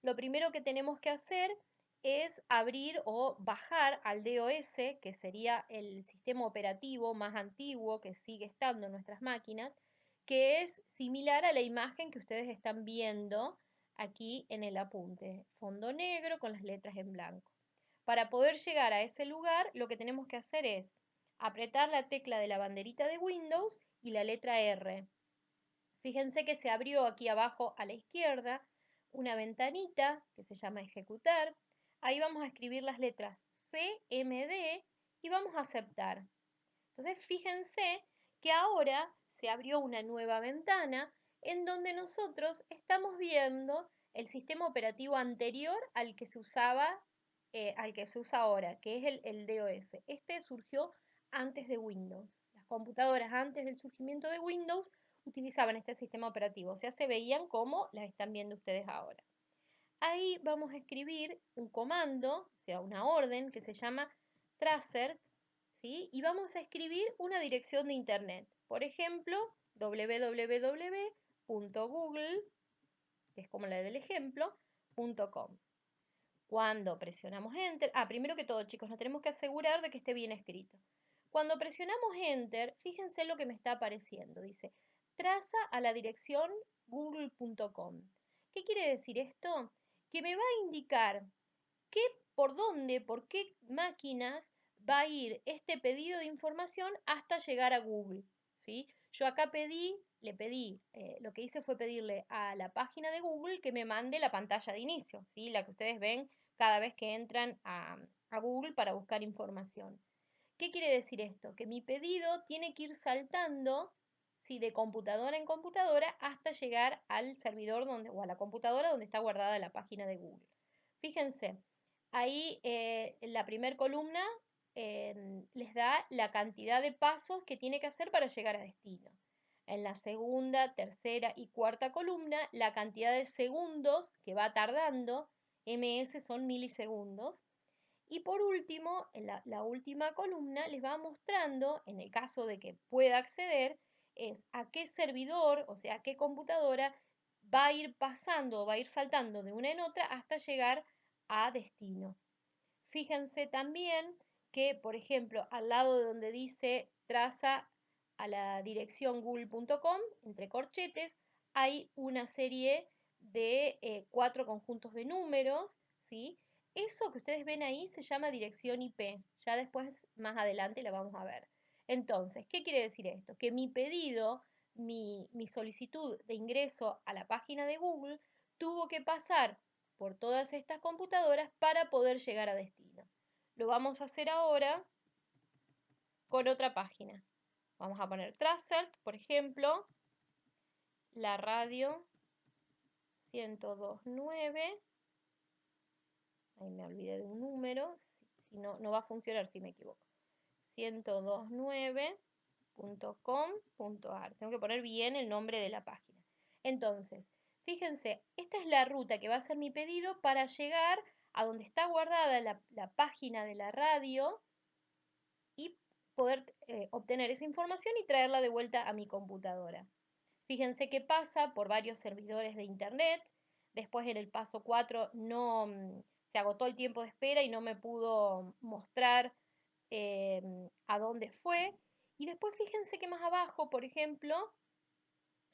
lo primero que tenemos que hacer es abrir o bajar al DOS, que sería el sistema operativo más antiguo que sigue estando en nuestras máquinas, que es similar a la imagen que ustedes están viendo aquí en el apunte, fondo negro con las letras en blanco. Para poder llegar a ese lugar, lo que tenemos que hacer es apretar la tecla de la banderita de Windows y la letra R. Fíjense que se abrió aquí abajo a la izquierda una ventanita que se llama ejecutar. Ahí vamos a escribir las letras CMD y vamos a aceptar. Entonces fíjense que ahora se abrió una nueva ventana en donde nosotros estamos viendo el sistema operativo anterior al que se usaba, al que se usa ahora, que es el DOS. Este surgió antes de Windows. Las computadoras antes del surgimiento de Windows utilizaban este sistema operativo, o sea, se veían como las están viendo ustedes ahora. Ahí vamos a escribir un comando, o sea, una orden que se llama tracer, ¿sí? Y vamos a escribir una dirección de internet. Por ejemplo, www.google, que es como la del ejemplo, .com. Cuando presionamos Enter, primero que todo, chicos, nos tenemos que asegurar de que esté bien escrito. Cuando presionamos Enter, fíjense lo que me está apareciendo. Dice, traza a la dirección google.com. ¿Qué quiere decir esto? Que me va a indicar qué, por dónde, por qué máquinas va a ir este pedido de información hasta llegar a Google, ¿sí? Yo acá le pedí, lo que hice fue pedirle a la página de Google que me mande la pantalla de inicio, ¿sí? La que ustedes ven cada vez que entran a Google para buscar información. ¿Qué quiere decir esto? Que mi pedido tiene que ir saltando, ¿sí? De computadora en computadora hasta llegar al servidor o a la computadora donde está guardada la página de Google. Fíjense, ahí en la primera columna les da la cantidad de pasos que tiene que hacer para llegar a destino. En la segunda, tercera y cuarta columna, la cantidad de segundos que va tardando, ms son milisegundos. Y por último, en la última columna les va mostrando, en el caso de que pueda acceder, es a qué servidor, o sea, a qué computadora va a ir pasando, va a ir saltando de una en otra hasta llegar a destino. Fíjense también que, por ejemplo, al lado de donde dice traza a la dirección google.com, entre corchetes, hay una serie de 4 conjuntos de números, ¿sí? Eso que ustedes ven ahí se llama dirección IP. Ya después, más adelante, la vamos a ver. Entonces, ¿qué quiere decir esto? Que mi pedido, mi solicitud de ingreso a la página de Google tuvo que pasar por todas estas computadoras para poder llegar a destino. Lo vamos a hacer ahora con otra página. Vamos a poner Tracert, por ejemplo, la radio 1029. Ahí me olvidé de un número, si no, no va a funcionar si me equivoco. 1029.com.ar. Tengo que poner bien el nombre de la página. Entonces, fíjense, esta es la ruta que va a ser mi pedido para llegar a donde está guardada la página de la radio y poder obtener esa información y traerla de vuelta a mi computadora. Fíjense que pasa por varios servidores de internet. Después en el paso 4 no se agotó el tiempo de espera y no me pudo mostrar a dónde fue. Y después fíjense que más abajo, por ejemplo,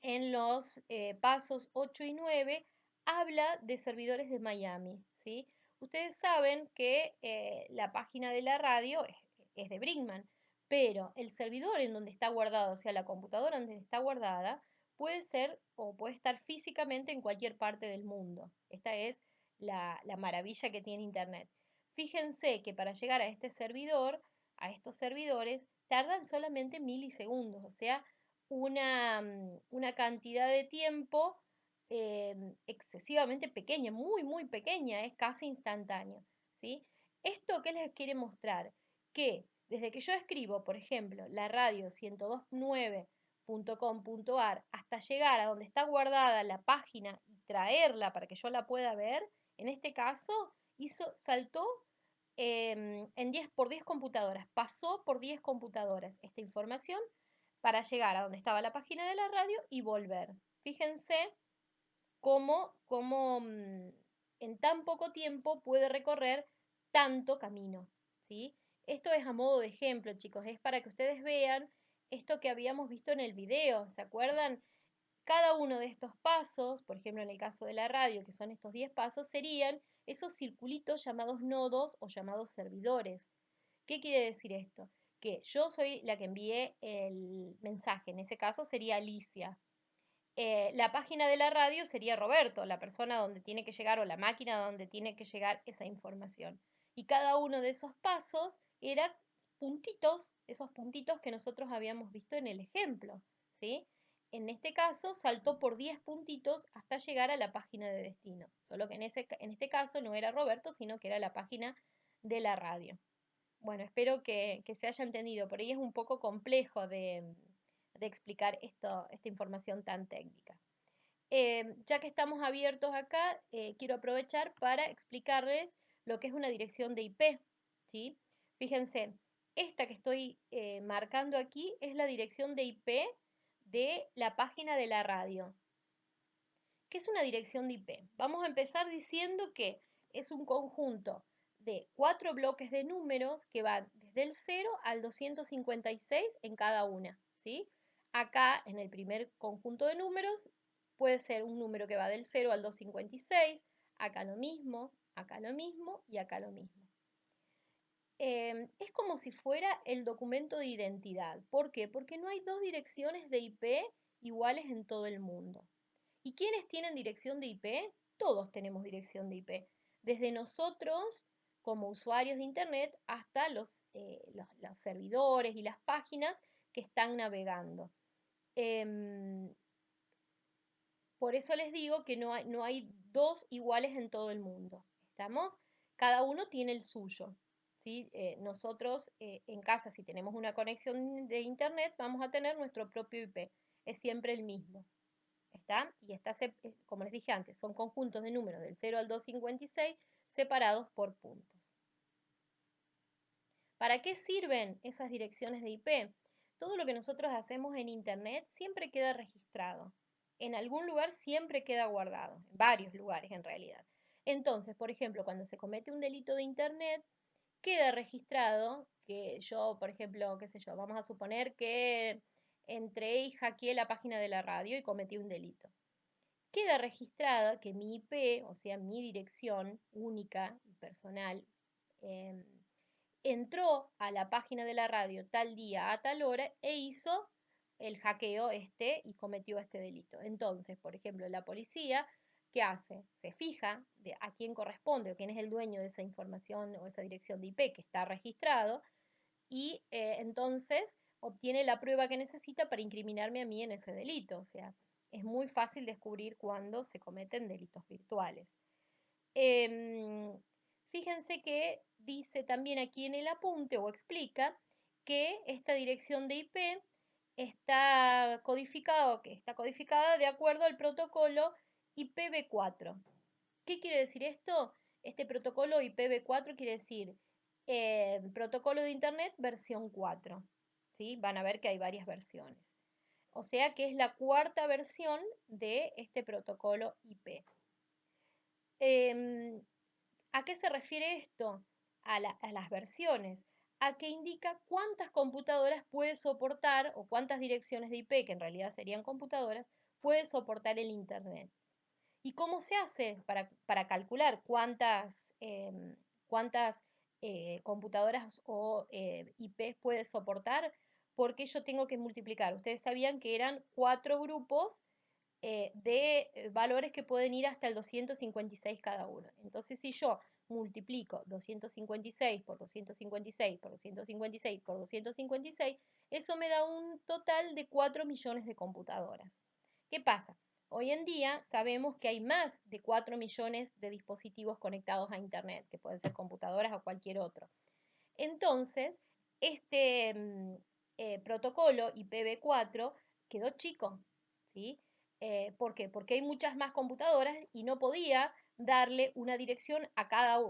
en los pasos 8 y 9, habla de servidores de Miami, ¿sí? Ustedes saben que la página de la radio es de Brinkmann, pero el servidor en donde está guardado, o sea, la computadora donde está guardada, puede ser o puede estar físicamente en cualquier parte del mundo. Esta es la maravilla que tiene Internet. Fíjense que para llegar a este servidor, a estos servidores, tardan solamente milisegundos, o sea, una cantidad de tiempo excesivamente pequeña, muy pequeña, es casi instantáneo, ¿sí? ¿Esto qué les quiere mostrar? Que desde que yo escribo, por ejemplo, la radio 1029.com.ar hasta llegar a donde está guardada la página y traerla para que yo la pueda ver, en este caso saltó en 10 por 10 computadoras, pasó por 10 computadoras esta información para llegar a donde estaba la página de la radio y volver. Fíjense cómo tan poco tiempo puede recorrer tanto camino, ¿sí? Esto es a modo de ejemplo, chicos, es para que ustedes vean esto que habíamos visto en el video, ¿se acuerdan? Cada uno de estos pasos, por ejemplo en el caso de la radio, que son estos 10 pasos, serían esos circulitos llamados nodos o llamados servidores. ¿Qué quiere decir esto? Que yo soy la que envié el mensaje, en ese caso sería Alicia. La página de la radio sería Roberto, la persona donde tiene que llegar o la máquina donde tiene que llegar esa información. Y cada uno de esos pasos era puntitos, esos puntitos que nosotros habíamos visto en el ejemplo, ¿sí? En este caso saltó por 10 puntitos hasta llegar a la página de destino, solo que en este caso no era Roberto, sino que era la página de la radio. Bueno, espero que se haya entendido. Por ahí es un poco complejo de explicar esta información tan técnica. Ya que estamos abiertos acá, quiero aprovechar para explicarles lo que es una dirección de IP, ¿sí? Fíjense, esta que estoy marcando aquí es la dirección de IP de la página de la radio. ¿Qué es una dirección de IP? Vamos a empezar diciendo que es un conjunto de 4 bloques de números que van desde el 0 al 256 en cada una, ¿sí? Acá, en el primer conjunto de números, puede ser un número que va del 0 al 256, acá lo mismo, acá lo mismo y acá lo mismo. Es como si fuera el documento de identidad. ¿Por qué? Porque no hay dos direcciones de IP iguales en todo el mundo. ¿Y quiénes tienen dirección de IP? Todos tenemos dirección de IP. Desde nosotros, como usuarios de Internet, hasta los servidores y las páginas que están navegando. Por eso les digo que no hay dos iguales en todo el mundo. ¿Estamos? Cada uno tiene el suyo. ¿Sí? Nosotros en casa, si tenemos una conexión de Internet, vamos a tener nuestro propio IP. Es siempre el mismo. ¿Está? Y está, como les dije antes, son conjuntos de números del 0 al 256 separados por puntos. ¿Para qué sirven esas direcciones de IP? Todo lo que nosotros hacemos en Internet siempre queda registrado. En algún lugar siempre queda guardado, en varios lugares en realidad. Entonces, por ejemplo, cuando se comete un delito de Internet, queda registrado que yo, por ejemplo, qué sé yo, vamos a suponer que entré y hackeé la página de la radio y cometí un delito. Queda registrada que mi IP, o sea, mi dirección única y personal, entró a la página de la radio tal día a tal hora e hizo el hackeo y cometió este delito. Entonces, por ejemplo, la policía, ¿qué hace? Se fija de a quién corresponde o quién es el dueño de esa información o esa dirección de IP que está registrado y entonces obtiene la prueba que necesita para incriminarme a mí en ese delito. O sea, es muy fácil descubrir cuando se cometen delitos virtuales. Em, Fíjense que dice también aquí en el apunte o explica que esta dirección de IP está codificada de acuerdo al protocolo IPv4. ¿Qué quiere decir esto? Este protocolo IPv4 quiere decir protocolo de Internet versión 4. ¿Sí? Van a ver que hay varias versiones. O sea que es la cuarta versión de este protocolo IP. ¿A qué se refiere esto? A las versiones, a que indica cuántas computadoras puede soportar o cuántas direcciones de IP, que en realidad serían computadoras, puede soportar el Internet. ¿Y cómo se hace para calcular cuántas computadoras o IPs puede soportar? Porque yo tengo que multiplicar. Ustedes sabían que eran 4 grupos de valores que pueden ir hasta el 256 cada uno. Entonces, si yo multiplico 256 por 256 por 256 por 256, eso me da un total de 4 millones de computadoras. ¿Qué pasa? Hoy en día sabemos que hay más de 4 millones de dispositivos conectados a Internet, que pueden ser computadoras o cualquier otro. Entonces, este protocolo IPv4 quedó chico, ¿sí? ¿Por qué? Porque hay muchas más computadoras y no podía darle una dirección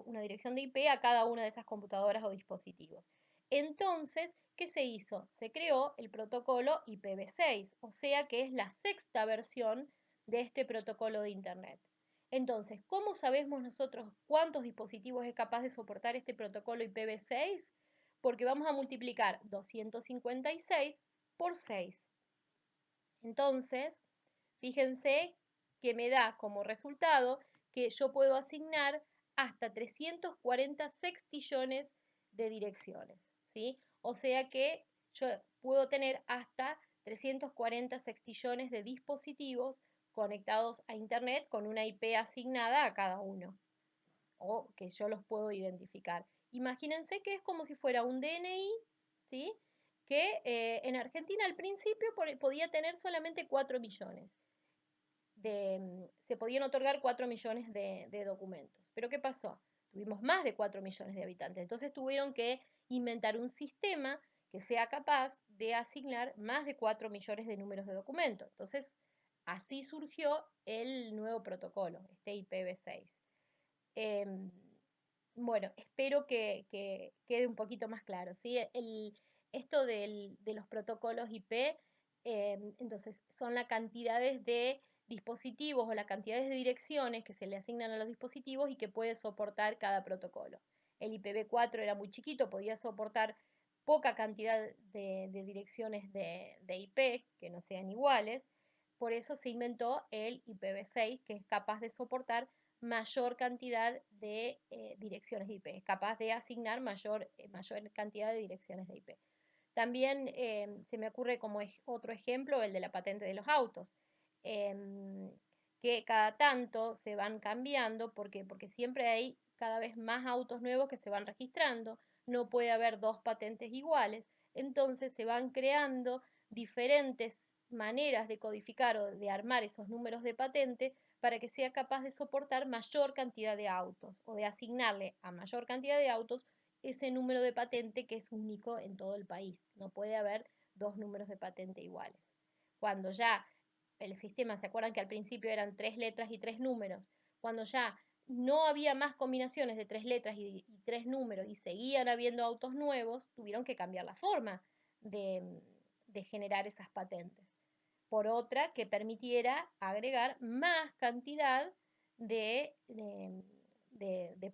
una dirección de IP a cada una de esas computadoras o dispositivos. Entonces, ¿qué se hizo? Se creó el protocolo IPv6, o sea que es la sexta versión de este protocolo de Internet. Entonces, ¿cómo sabemos nosotros cuántos dispositivos es capaz de soportar este protocolo IPv6? Porque vamos a multiplicar 256 por 6. Entonces, fíjense que me da como resultado que yo puedo asignar hasta 340 sextillones de direcciones, ¿sí? O sea que yo puedo tener hasta 340 sextillones de dispositivos conectados a Internet con una IP asignada a cada uno, o que yo los puedo identificar. Imagínense que es como si fuera un DNI, ¿sí? Que en Argentina al principio podía tener solamente 4 millones. Se podían otorgar 4 millones de documentos. Pero ¿qué pasó? Tuvimos más de 4 millones de habitantes. Entonces tuvieron que inventar un sistema que sea capaz de asignar más de 4 millones de números de documentos. Entonces, así surgió el nuevo protocolo, este IPv6. Em, bueno, espero que quede un poquito más claro, ¿sí? Esto de los protocolos IP, entonces, son las cantidades de dispositivos o las cantidades de direcciones que se le asignan a los dispositivos y que puede soportar cada protocolo. El IPv4 era muy chiquito, podía soportar poca cantidad de direcciones de IP que no sean iguales, por eso se inventó el IPv6, que es capaz de soportar mayor cantidad de direcciones de IP, es capaz de asignar mayor cantidad de direcciones de IP. También se me ocurre como otro ejemplo el de la patente de los autos, que cada tanto se van cambiando porque siempre hay cada vez más autos nuevos que se van registrando, no puede haber dos patentes iguales, entonces se van creando diferentes maneras de codificar o de armar esos números de patente para que sea capaz de soportar mayor cantidad de autos o de asignarle a mayor cantidad de autos ese número de patente que es único en todo el país. No puede haber dos números de patente iguales. Cuando ya el sistema, ¿se acuerdan que al principio eran 3 letras y 3 números? Cuando ya no había más combinaciones de 3 letras y 3 números y seguían habiendo autos nuevos, tuvieron que cambiar la forma de generar esas patentes por otra que permitiera agregar más cantidad de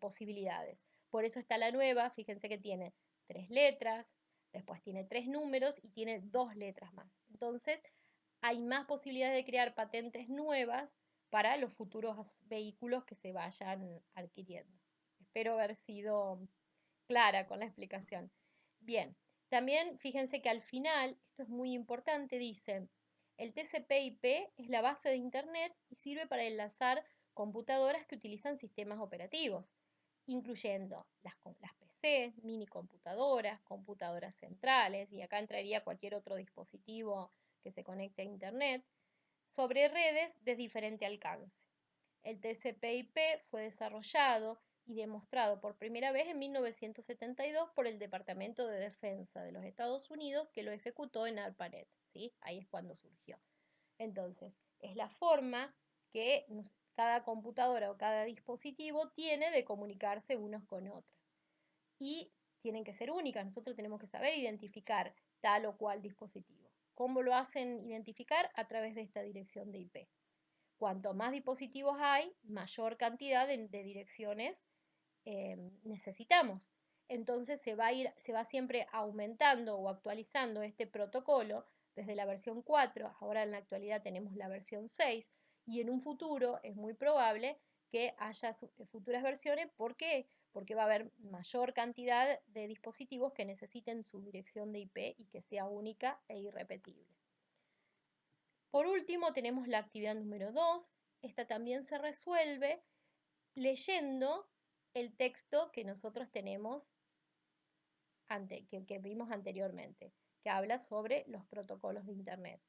posibilidades. Por eso está la nueva, fíjense que tiene 3 letras, después tiene 3 números y tiene 2 letras más. Entonces, hay más posibilidades de crear patentes nuevas para los futuros vehículos que se vayan adquiriendo. Espero haber sido clara con la explicación. Bien, también fíjense que al final, esto es muy importante, dice, el TCP/IP es la base de Internet y sirve para enlazar computadoras que utilizan sistemas operativos, incluyendo las PC, mini computadoras, computadoras centrales, y acá entraría cualquier otro dispositivo que se conecte a Internet, sobre redes de diferente alcance. El TCP/IP fue desarrollado y demostrado por primera vez en 1972 por el Departamento de Defensa de los Estados Unidos, que lo ejecutó en ARPANET, ¿sí? Ahí es cuando surgió. Entonces, es la forma que cada computadora o cada dispositivo tiene de comunicarse unos con otros. Y tienen que ser únicas, nosotros tenemos que saber identificar tal o cual dispositivo. ¿Cómo lo hacen identificar? A través de esta dirección de IP. Cuanto más dispositivos hay, mayor cantidad de direcciones necesitamos. Entonces se va siempre aumentando o actualizando este protocolo desde la versión 4, ahora en la actualidad tenemos la versión 6 y en un futuro es muy probable que haya futuras versiones. ¿Por qué? Porque va a haber mayor cantidad de dispositivos que necesiten su dirección de IP y que sea única e irrepetible. Por último, tenemos la actividad número 2. Esta también se resuelve leyendo el texto que nosotros tenemos, que vimos anteriormente, que habla sobre los protocolos de Internet.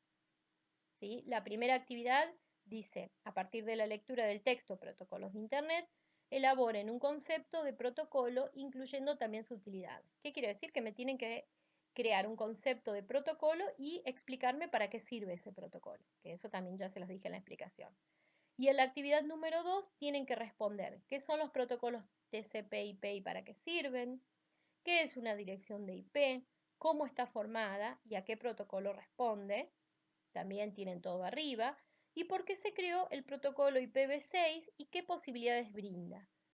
¿Sí? La primera actividad dice, a partir de la lectura del texto Protocolos de Internet, elaboren un concepto de protocolo incluyendo también su utilidad. ¿Qué quiere decir? Que me tienen que crear un concepto de protocolo y explicarme para qué sirve ese protocolo, que eso también ya se los dije en la explicación. Y en la actividad número 2 tienen que responder qué son los protocolos TCP/IP y para qué sirven, qué es una dirección de IP, cómo está formada y a qué protocolo responde, también tienen todo arriba, y por qué se creó el protocolo IPv6 y qué posibilidades brinda.